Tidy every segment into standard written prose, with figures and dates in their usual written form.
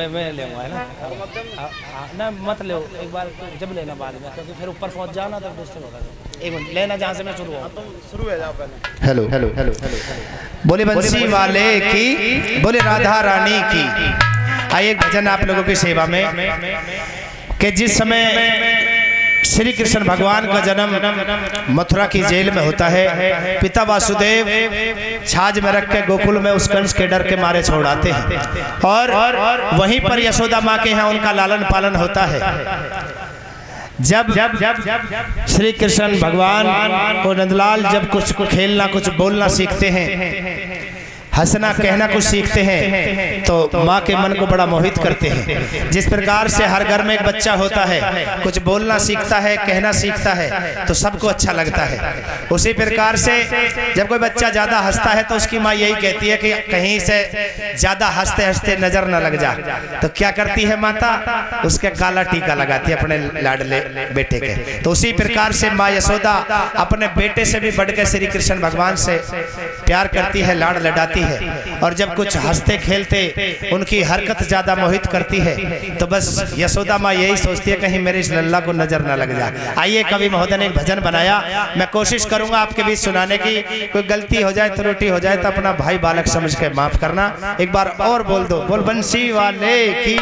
मैं ले आऊँगा, है ना? ना मत ले, एक बार जब लेना बाद में, क्योंकि फिर ऊपर पहुँच जाओ ना तो डिस्टर्ब होगा। एक मिनट लेना जहाँ से मैं शुरू हुआ, तुम शुरू हो जाओ पहले। हेलो हेलो हेलो हेलो, बोले बंसी वाले की, बोले राधा रानी की। आइए एक भजन आप लोगों की सेवा में कि जिस समय श्री कृष्ण भगवान का जन्म मथुरा की जेल में होता है, पिता वासुदेव छाछ में रख के गोकुल में उस कंस के डर के मारे छोड़ाते हैं और वहीं पर यशोदा माँ के यहाँ उनका लालन पालन होता है। जब श्री कृष्ण भगवान और नंदलाल जब कुछ खेलना कुछ बोलना सीखते हैं, हंसना कहना कुछ सीखते हैं, तो माँ के मन को बड़ा मोहित करते हैं। जिस प्रकार से हर घर में एक बच्चा होता है, कुछ बोलना सीखता है, कहना सीखता है तो सबको अच्छा लगता है। उसी प्रकार से जब कोई बच्चा ज़्यादा हंसता है तो उसकी माँ यही कहती है कि कहीं से ज़्यादा हंसते हंसते नज़र न लग जा, तो क्या करती है माता, उसके काला टीका लगाती है अपने लाडले बेटे के। तो उसी प्रकार से माँ यशोदा अपने बेटे से भी बढ़ के श्री कृष्ण भगवान से प्यार करती है, लाड लडाती है। और जब कुछ हंसते खेलते उनकी हरकत ज्यादा मोहित करती है तो बस यशोदा माँ यही सोचती है कहीं मेरे इस लल्ला को नजर ना लग जाए। आइए कवि महोदय ने एक भजन बनाया, मैं कोशिश करूंगा आपके बीच सुनाने की। कोई गलती हो जाए, त्रुटि हो जाए तो अपना भाई बालक समझ के माफ करना। एक बार और बोल दो, बोल बंसी वाले की।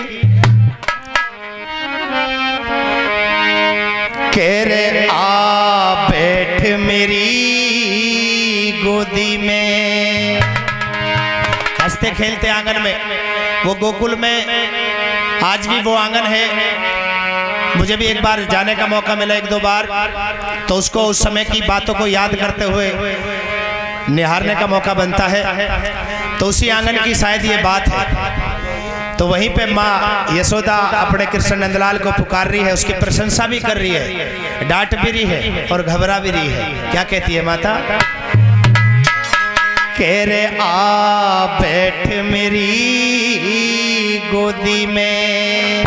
कह रे आ बैठ मेरी गोदी में, हंसते खेलते आंगन में, वो गोकुल में आज भी वो आंगन है। मुझे भी एक बार जाने का मौका मिला, एक दो बार, तो उसको उस समय की बातों को याद करते हुए निहारने का मौका बनता है। तो उसी आंगन की शायद ये बात है। तो वहीं पे माँ यशोदा अपने कृष्ण नंदलाल को पुकार रही है, उसकी प्रशंसा भी कर रही है, डांट भी रही है और घबरा भी रही है। क्या कहती है माता? कह रे आ बैठ मेरी गोदी में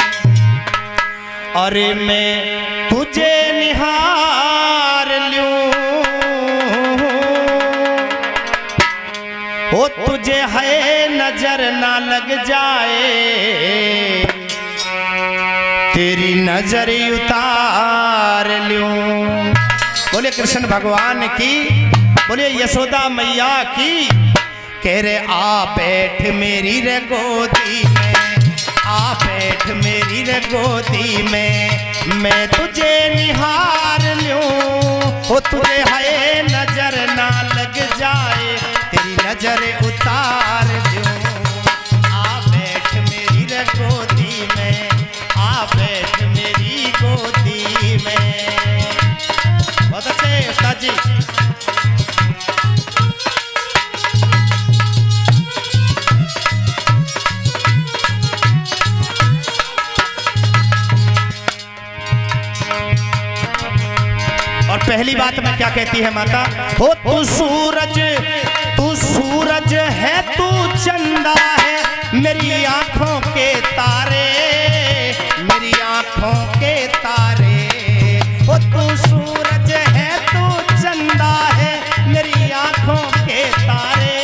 और मैं तुझे निहार लूं, ओ तुझे है नजर ना लग जाए, तेरी नजर उतार लूं। बोले कृष्ण भगवान की, बोले यशोदा मैया की। कह रे आ बैठ मेरी रे गोदी में, आ बैठ मेरी रे गोदी में, मैं तुझे निहार लूं, ओ तुझे है नजर ना लग जाए, तेरी नजर उतार लूं। आ बैठ मेरी रे गोदी में, आ बैठ मेरी गोदी में। बहुत अच्छे उस्ताद जी। और पहली बात में क्या कहती है माता? हो तू सूरज है, तू चंदा है, मेरी आंखों के तारे, मेरी आंखों के तारे। हो तू सूरज है, तू चंदा है, मेरी आंखों के तारे,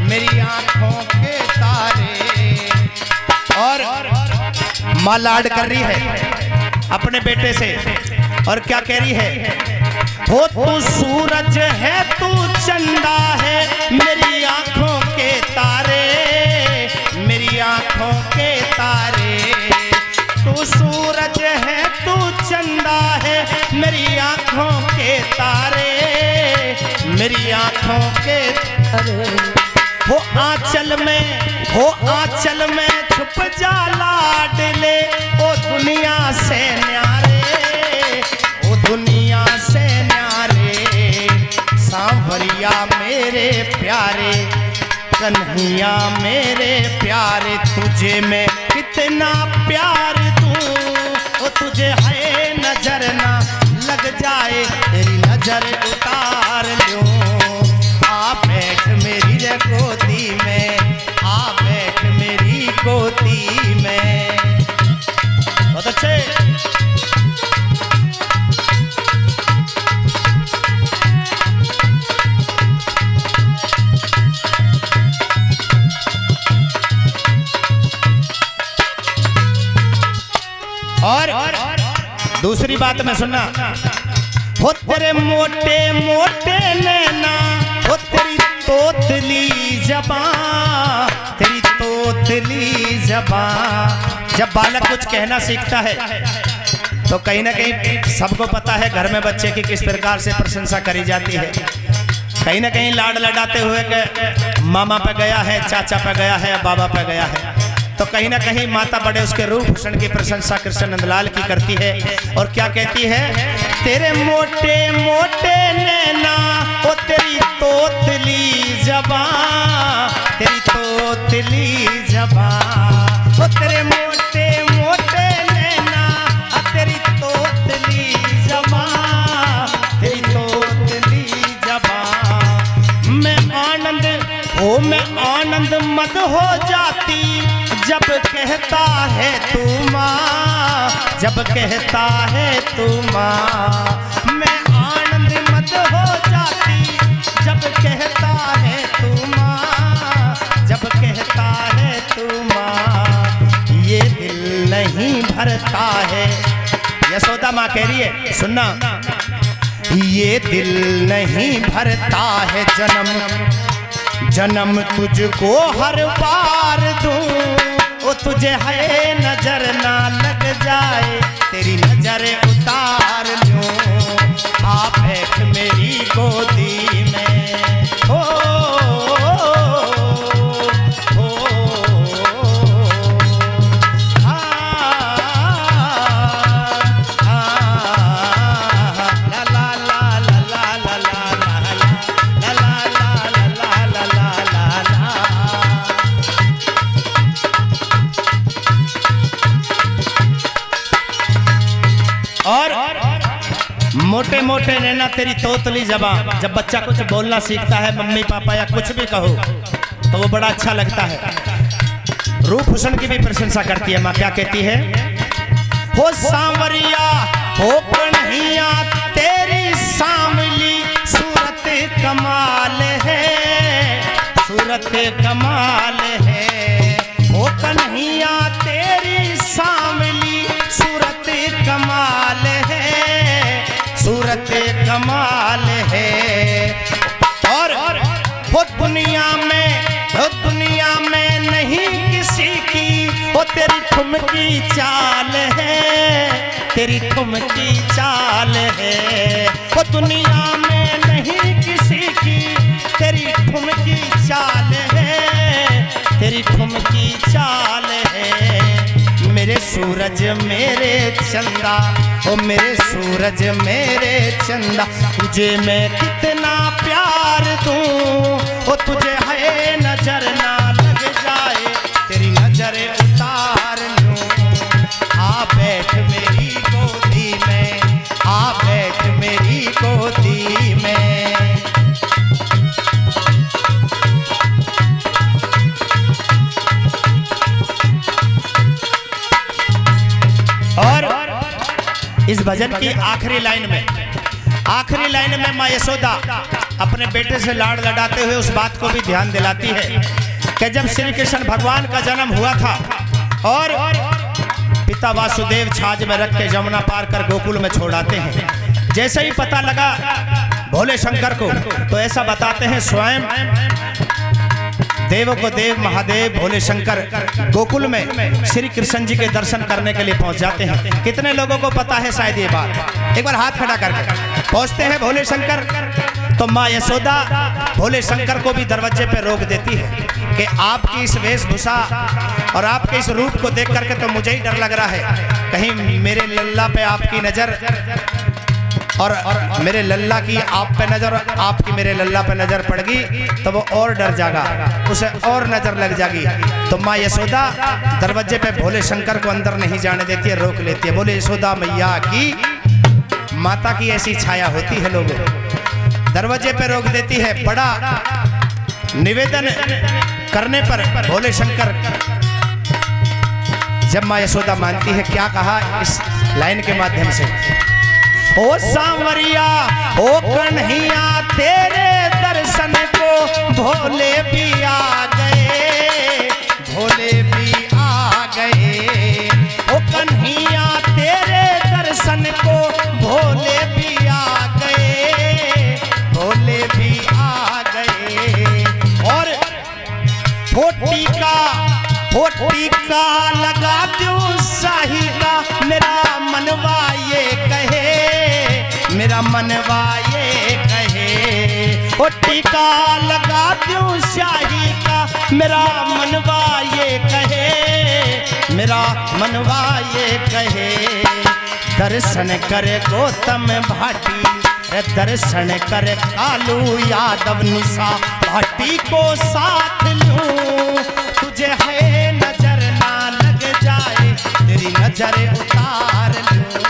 मेरी आंखों के तारे। और माँ लाड कर रही है अपने बेटे से और क्या कह रही है? हो तू सूरज है, तू चंदा है, मेरी आंखों के तारे, मेरी आंखों के तारे। तू सूरज है, तू चंदा है, मेरी आंखों के तारे, मेरी आंखों के तारे। हो आंचल में छुप जा लाडले, ओ दुनिया से न्यारे, ओ दुनिया से न्यारे। सांवरिया मेरे प्यारे, कन्हैया मेरे प्यारे, तुझे मैं कितना प्यार दूं, ओ तुझे है नजर ना लग जाए, तेरी नजर उतार लूं। आ बैठ मेरी रे गोदी में, आ बैठ मेरी गोदी में। बहुत अच्छे। और दूसरी बात में सुनना, हो तेरे मोटे मोटे नैना, हो तेरी तोतली ज़बान, तेरी तोतली ज़बान। जब बालक कुछ कहना सीखता है तो कहीं ना कहीं सबको पता है घर में बच्चे की किस प्रकार से प्रशंसा करी जाती है। कहीं ना कहीं लाड लडाते हुए कि मामा पे गया है, चाचा पे गया है, बाबा पे गया है, तो कहीं ना कहीं माता बड़े उसके रूप भूषण की प्रशंसा कृष्ण नंदलाल की करती है। और क्या कहती है, तेरे मोटे मोटे नैना, ओ तेरी तोतली ज़बान, तेरी तोतली ज़बान, ओ तेरे मोटे मोटे नैना, तेरी तोतली ज़बान, तेरी तोतली ज़बान। मैं आनंद मत हो जाती जब कहता है तू माँ, जब कहता है तू माँ। मैं आनंद मत हो जाती जब कहता है तू माँ, जब कहता है तू माँ। ये दिल नहीं भरता है, यशोदा माँ कह रही है, सुनना, ये दिल नहीं भरता है जन्म जन्म तुझको हर बार दूं, ओ तुझे है नजर ना लग जाए, तेरी नजर उतार लूं, आ बैठ मेरी गोदी में। ओ, ओ, आ, ला ला ला ला ला ला और मोटे मोटे नैना तेरी तोतली ज़बान। जब बच्चा कुछ बोलना सीखता है, मम्मी पापा या कुछ भी कहो, तो वो बड़ा अच्छा लगता है। रूप भूषण की भी प्रशंसा करती है माँ। क्या कहती है, हो सांवरिया हो कन्हैया तेरी सांवली सूरत कमाल है, सूरत कमाल है। हो कन्हैया तेरी सांवली सूरत कमाल है, सूरत कमाल है। और वो दुनिया में नहीं किसी की, वो तेरी ठुमकी चाल है, तेरी ठुमकी चाल है। वो दुनिया में नहीं किसी की, तेरी ठुमकी चाल है, तेरी ठुमकी चाल है। मेरे सूरज मेरे चंदा, ओ मेरे सूरज मेरे चंदा, तुझे मैं कितना प्यार दूं, ओ तुझे है नजर ना लग जाए, तेरी नजर उतार लूं। आ बैठ मेरी गोदी में, आ बैठ मेरी गोदी में। और इस भजन की आखिरी लाइन में माँ यशोदा अपने बेटे से लाड़ लडाते हुए उस बात को भी ध्यान दिलाती है कि जब श्री कृष्ण भगवान का जन्म हुआ था और पिता वासुदेव छाछ में रख के जमुना पार कर गोकुल में छोड़ आते हैं, जैसे ही पता लगा भोले शंकर को, तो ऐसा बताते हैं स्वयं देवों को देव महादेव भोले शंकर गोकुल में श्री कृष्ण जी के दर्शन करने के लिए पहुंच जाते हैं। कितने लोगों को पता है शायद ये बात? एक बार हाथ खड़ा करके। पहुंचते हैं भोले शंकर, तो माँ यशोदा भोले शंकर को भी दरवाजे पे रोक देती है कि आपकी इस वेशभूषा और आपके इस रूप को देख करके तो मुझे ही डर लग रहा है, कहीं मेरे लल्ला पे आपकी नजर और मेरे लल्ला की आप पे नजर, आपकी मेरे लल्ला पे नजर पड़गी तो वो और डर जागा, उसे और नजर लग जाएगी। तो माँ यशोदा दरवाजे पे भोले शंकर को अंदर नहीं जाने देती है, रोक लेती है। बोले यशोदा मैया की, माता की ऐसी छाया होती है, लोगों दरवाजे पे रोक देती है। बड़ा निवेदन करने पर भोले शंकर जब माँ यशोदा मानती है, क्या कहा इस लाइन के माध्यम से, ओ सांवरिया ओ कन्हैया तेरे दर्शन को भोले भी आ गए, भोले भी आ गए। ओ कन्हैया मनवा ये कहे, ओ टीका लगा दूं शाही का, मेरा मनवा ये कहे, मेरा मनवा ये कहे। दर्शन करे गौतम भाटी, दर्शन करे कालू यादव, निशा भाटी को साथ लूं, तुझे है नजर ना लग जाए, तेरी नजर उतार लूं।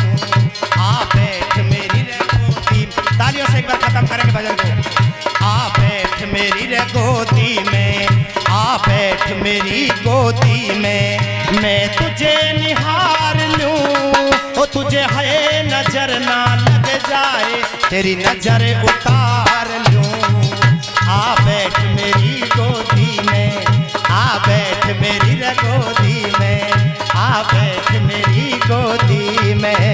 आ बैठ मेरी रे गोदी, तालियों से एक बार खत्म करेंगे भजन को। आ बैठ मेरी रे गोदी में, आ बैठ मेरी गोदी में, मैं तुझे निहार लूं, ओ तुझे है नजर ना लग जाए, तेरी नजर उतार लूं। आ बैठ मेरी गोदी में, आ बैठ मेरी रे गोदी में, आ बैठ मेरी गोदी में।